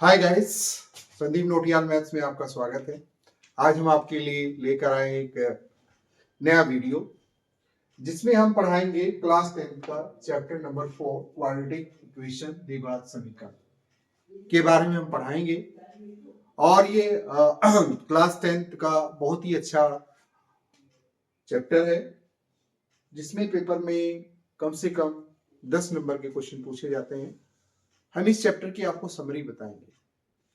हाय guys, Sandeep Notiyal maths में आपका स्वागत है। आज हम आपके लिए लेकर आए एक नया वीडियो जिसमें हम पढ़ाएंगे क्लास 10 का चैप्टर नंबर 4 क्वाड्रेटिक इक्वेशन द्विघात समीकरण के बारे में हम पढ़ाएंगे। और ये क्लास 10 का बहुत ही अच्छा चैप्टर है जिसमें पेपर में कम से कम 10 नंबर के क्वेश्चन पूछे जाते हैं। हम इस चैप्टर की आपको समरी बताएंगे।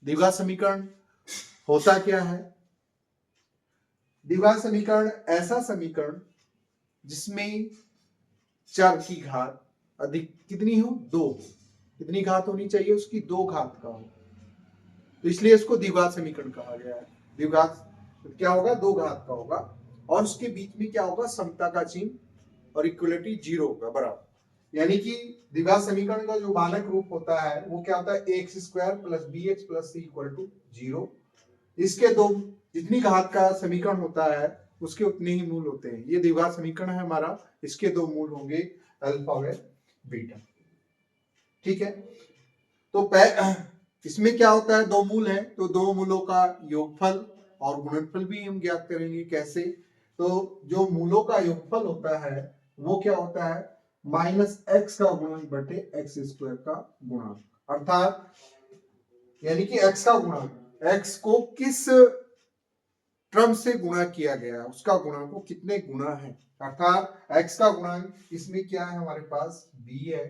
द्विघात समीकरण होता क्या है? द्विघात समीकरण ऐसा समीकरण जिसमें चर की घात अधिक कितनी हो? 2 हो। कितनी घात होनी चाहिए उसकी? 2 घात का हो, तो इसलिए इसको द्विघात समीकरण कहा गया है। द्विघात क्या होगा? 2 घात का होगा और उसके बीच में क्या होगा? समता का चिन्ह और इक्वलिटी 0 होगा, बराबर। यानी कि द्विघात समीकरण का जो मानक रूप होता है वो क्या होता है? ax square plus bx plus c equal to 0। इसके दो जितनी घात का समीकरण होता है उसके उतने ही मूल होते हैं। ये द्विघात समीकरण है हमारा, इसके 2 मूल होंगे अल्फा व बीटा। ठीक है, तो इसमें क्या होता है? 2 मूल है तो 2 मूलों का योगफल और गुणनफल भी हम ज्ञात करेंगे। कैसे? तो जो मूलों का योगफल होता है वो क्या होता है? माइनस एक्स का गुणन बटे एक्स स्क्वायर का गुणन, अर्थात यानी कि एक्स का गुणन, एक्स को किस क्रम से गुणा किया गया है उसका गुणांक को कितने गुना है, अर्थात x का गुणांक इसमें क्या है? हमारे पास b है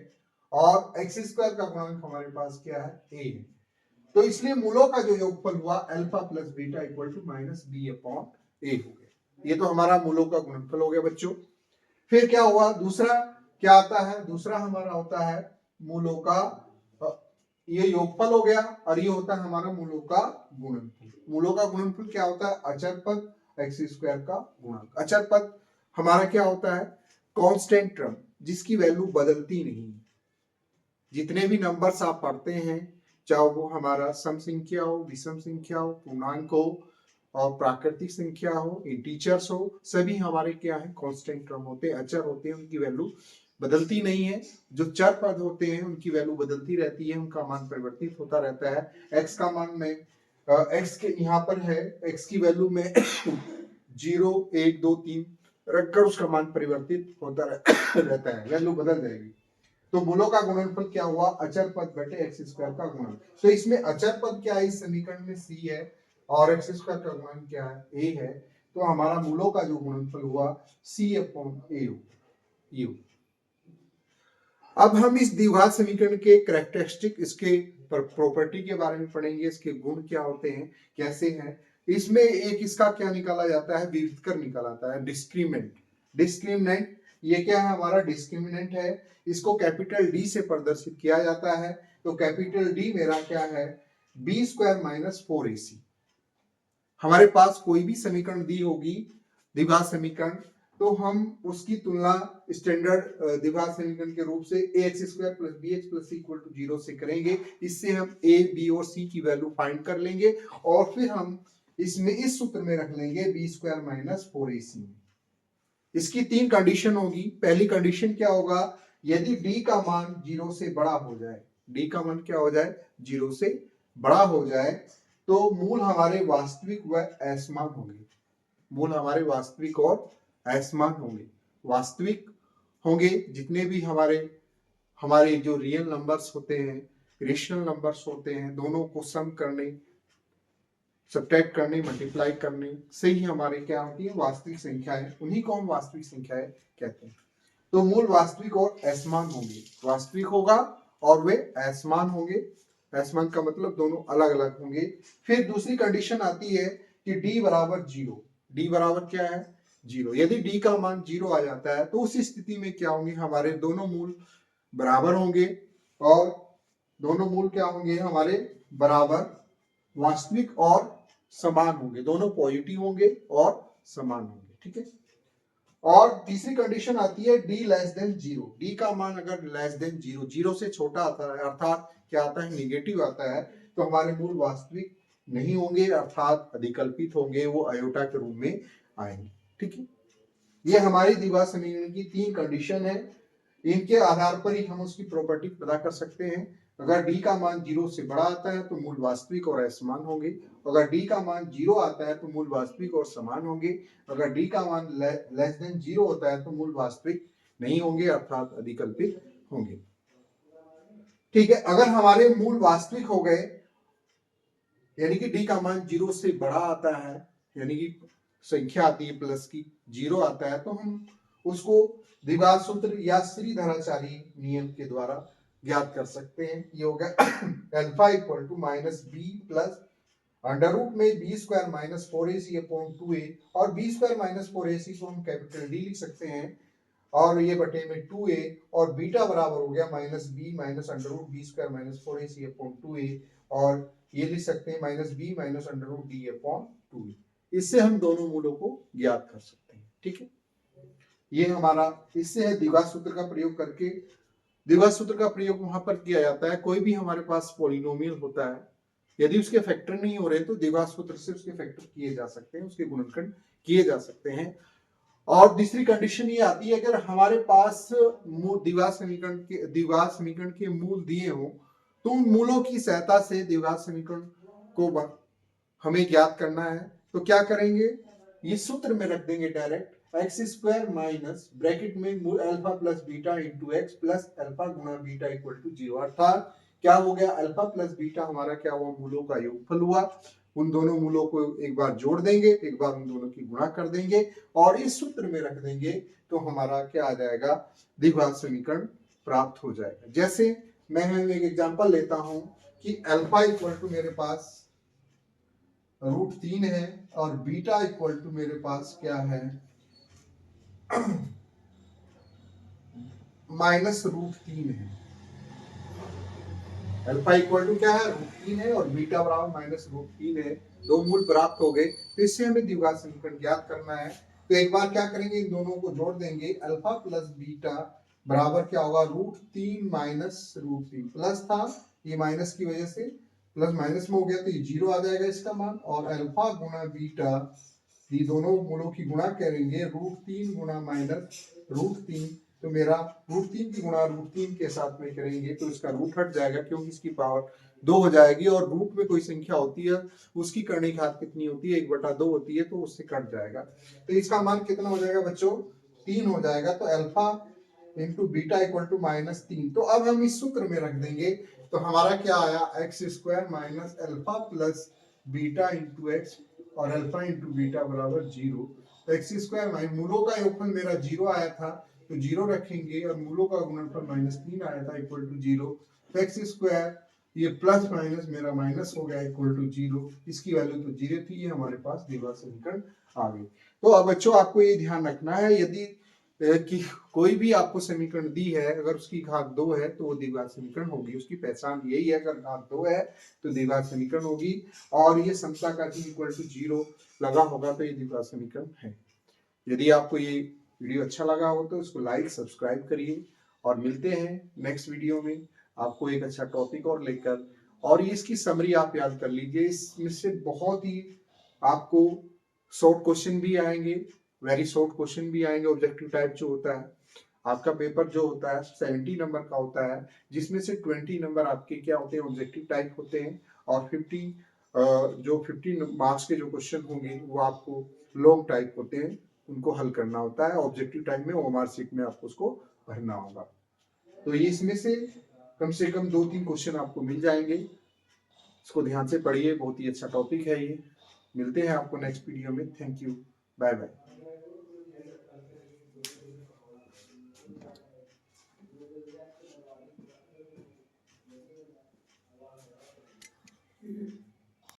और एक्स स्क्वायर का गुणांक हमारे पास क्या है? a है। तो इसलिए मूलों का जो योगफल हुआ alpha plus beta equal to minus b upon a हो गया। ये तो हमारा मूलों का गुणनफल हो गया बच्चों। फिर क्या हुआ? दूसरा क्या आता है? दूसरा हमारा होता है मूलों का, ये योगफल हो गया और ये होता है हमारा मूलों का गुणनफल। मूलों का गुणनफल क्या होता है? अचर पद एक्स स्क्वायर का गुणक। अचर पद हमारा क्या होता है? कांस्टेंट टर्म जिसकी वैल्यू बदलती नहीं। जितने भी नंबर्स आप पढ़ते हैं, चाहे वो हमारा सम संख्या हो, विषम संख्या हो, पूर्णांक हो और प्राकृतिक संख्या हो, इंटीजर्स हो, सभी हमारे क्या है? कांस्टेंट टर्म होते हैं, अचर होते हैं, उनकी वैल्यू बदलती नहीं है। जो चर पद होते हैं उनकी वैल्यू बदलती रहती है, उनका मान परिवर्तित होता रहता है। एक्स का मान में एक्स के यहाँ पर है, एक्स की वैल्यू में 0 1 2 3 रखकर उसका मान परिवर्तित होता रहता है, वैल्यू बदल जाएगी। तो मूलों का गुणनफल क्या हुआ? अचर पद बटे एक्स स्क्वायर का गुणन। तो इसमें अचर पद क्या है? इस समीकरण में c है और एक्स स्क्वायर का गुणन क्या है? a है। तो हमारा मूलों का जो गुणनफल हुआ c अपॉन a यू। अब हम इस द्विघात समीकरण के कैरेक्टरिस्टिक, इसके प्रॉपर्टी के बारे में पढ़ेंगे। इसके गुण क्या होते हैं, कैसे हैं। इसमें एक इसका क्या निकाला जाता है? विविधकर निकाला जाता है, डिस्क्रिमिनेंट। डिस्क्रिमिनेंट ये क्या है? हमारा डिस्क्रिमिनेंट है। इसको कैपिटल डी से प्रदर्शित किया जाता है। तो कैपिटल डी मेरा क्या है? B square minus 4ac। हमारे पास कोई भी समीकरण दी होगी द्विघात समीकरण, तो हम उसकी तुलना स्टैंडर्ड द्विघात समीकरण के रूप से ax square plus bx plus c equal to 0 से करेंगे। इससे हम a, b और c की वैल्यू फाइंड कर लेंगे और फिर हम इसमें इस सूत्र में रख लेंगे b स्क्वायर माइनस 4ac। इसकी 3 कंडीशन होगी। पहली कंडीशन क्या होगा? यदि d का मान 0 से बड़ा हो जाए, d का मान क्या हो जाए? 0 से बड़ा हो जाए, तो मूल हमारे वास्तविक व असमान होंगे। मूल हमारे वास्तविक और असमान होंगे। वास्तविक होंगे जितने भी हमारे जो रियल नंबर्स होते हैं, रेशनल नंबर्स होते हैं, दोनों को सम करने, सब्ट्रैक्ट करने, मल्टीप्लाई करने से ही हमारे क्या होती है? वास्तविक संख्याएं। उन्हीं को हम वास्तविक संख्याएं कहते हैं। तो मूल वास्तविक और असमान होंगे। वास्तविक होगा और वे असमान होंगे। असमान का मतलब दोनों अलग अलग होंगे। फिर दूसरी कंडीशन आती है कि d बराबर 0। d बराबर क्या है? 0। यदि d का मान 0 आ जाता है तो उस स्थिति में क्या होंगे? हमारे दोनों मूल बराबर होंगे और दोनों मूल क्या होंगे? हमारे बराबर, वास्तविक और समान होंगे। दोनों पॉजिटिव होंगे और समान होंगे। ठीक है। और तीसरी कंडीशन आती है d लेस देन 0। d का मान अगर लेस देन 0, 0 से छोटा आता है, अर्थात क्या आता है? निगेटिव आता है, तो हमारे मूल वास्तविक नहीं होंगे, अर्थात अधिकल्पित होंगे, वो अयोटा के रूप में आएंगे। ठीक है। ये हमारी द्विघात समीकरण की 3 कंडीशन है। इनके आधार पर ही हम उसकी प्रॉपर्टी पता कर सकते हैं। अगर डी का मान 0 से बड़ा आता है तो मूल वास्तविक और असमान होंगे। अगर डी का मान 0 आता है तो मूल वास्तविक और समान होंगे। अगर डी का मान लेस देन 0 होता है तो मूल वास्तविक नहीं होंगे, अर्थात अधिकल्पित होंगे। ठीक है, अगर हमारे मूल वास्तविक हो गए, यानी कि डी का मान 0 से बड़ा आता है, यानी कि संख्या आती है प्लस की, 0 आता है, तो हम उसको द्विघात सूत्र या श्रीधराचार्य नियम के द्वारा ज्ञात कर सकते हैं। ये हो गया alpha equal to minus b plus under root में b square minus 4ac upon 2a, और बी स्क्वायर माइनस 4ac को हम कैपिटल डी लिख सकते हैं, और ये बटे में 2a, और बीटा बराबर हो गया minus B minus under root B square minus 4ac upon 2a, और ये लिख सकते हैं minus B minus under root D upon 2a। इससे हम दोनों मूलों को ज्ञात कर सकते हैं। ठीक है, ये हमारा इससे है द्विघात सूत्र का प्रयोग करके। द्विघात सूत्र का प्रयोग वहां पर किया जाता है, कोई भी हमारे पास पॉलिनोमियल होता है, यदि उसके फैक्टर नहीं हो रहे तो द्विघात सूत्र से उसके फैक्टर किए जा सकते हैं, उसके गुणनखंड किए जा सकते हैं। और दूसरी कंडीशन ये आती है, अगर हमारे पास द्विघात समीकरण के मूल दिए हो तो उन मूलों की सहायता से द्विघात समीकरण को हमें ज्ञात करना है। तो क्या करेंगे, ये सूत्र में रख देंगे direct, x square minus bracket में alpha plus beta into x plus alpha गुणा बीटा इक्वल टू 0। अर्थात क्या हो गया, अल्फा प्लस बीटा हमारा क्या हुआ, मूलों का योगफल हुआ। उन दोनों मूलों को एक बार जोड़ देंगे, एक बार उन दोनों की गुणा कर देंगे और इस सूत्र में रख देंगे, तो हमारा क्या आ जाएगा, द्विघात समीकरण प्राप्त हो जाएगा। जैसे मैं एक एग्जांपल लेता हूं कि अल्फा इक्वल टू मेरे पास √3 है और बीटा इक्वल टू मेरे पास क्या है, -√3 है। अल्फा इक्वल टू क्या है, √3 है, और बीटा बराबर -√3 है। दो मूल प्राप्त हो गए, तो इससे हमें द्विघात समीकरण ज्ञात करना है। तो एक बार क्या करेंगे, इन दोनों को जोड़ देंगे, अल्फा प्लस बीटा बराबर क्या होगा, √3 माइनस √3, प्लस था ये माइनस की वजह से प्लस माइनस में हो गया, तो ये 0 आ जाएगा इसका मान, और अल्फा गुणा बीटा, ये दोनों मूलों की गुणा करेंगे, √3 गुणा -√3, तो मेरा √3 की गुणा √3 के साथ में करेंगे तो इसका रूट हट जाएगा, क्योंकि इसकी पावर 2 हो जाएगी, और रूट में कोई संख्या होती है उसकी करने की घात कितनी होती है, 1/2 होती है, तो उससे कट जाएगा। तो इसका मान कितना हो जाएगा बच्चों, 3 हो जाएगा। तो alpha into beta equal to -3। तो अब हम इस सूत्र में रख देंगे, तो हमारा क्या आया, x square minus alpha plus beta into x, और अल्फा इंटू बीटा बराबर 0। तो एक्स स्क्वायर माइनस मूलों का योगफल मेरा 0 आया था, तो 0 रखेंगे, और मूलों का गुणनफल -3 आया था इक्वल टू 0। तो एक्स स्क्वायर ये प्लस माइनस मेरा माइनस हो गया इक्वल टू 0, इसकी वैल्यू तो 0 थी, ये हमारे पास द्विघात समीकरण आ गई। तो अब बच्चों आपको ये ध्यान रखना है, यदि कि कोई भी आपको समीकरण दी है, अगर उसकी घात 2 है तो वो द्विघात समीकरण होगी। उसकी पहचान यही है, अगर घात 2 है तो द्विघात समीकरण होगी, और ये समता का t इक्वल टू 0 लगा होगा तो ये द्विघात समीकरण है। यदि आपको ये वीडियो अच्छा लगा हो तो इसको लाइक सब्सक्राइब करिए, और मिलते हैं नेक्स्ट वीडियो में आपको एक अच्छा टॉपिक और लेकर। और ये इसकी समरी आप याद कर लीजिए, इसमें से बहुत ही आपको शॉर्ट क्वेश्चन भी आएंगे, वेरी शॉर्ट क्वेश्चन भी आएंगे। ऑब्जेक्टिव टाइप जो होता है, आपका पेपर जो होता है 70 नंबर का होता है, जिसमें से 20 नंबर आपके क्या होते हैं, ऑब्जेक्टिव टाइप होते हैं, और 50 मार्क्स के जो क्वेश्चन होंगे वो आपको लॉन्ग टाइप होते हैं, उनको हल करना होता है। ऑब्जेक्टिव टाइप में ओएमआर शीट में आपको उसको भरना होगा। तो ये इसमें से कम 2-3 क्वेश्चन आपको मिल जाएंगे, इसको ध्यान से पढ़िए, बहुत ही अच्छा टॉपिक है ये। मिलते हैं आपको नेक्स्ट वीडियो में। Thank you, bye bye.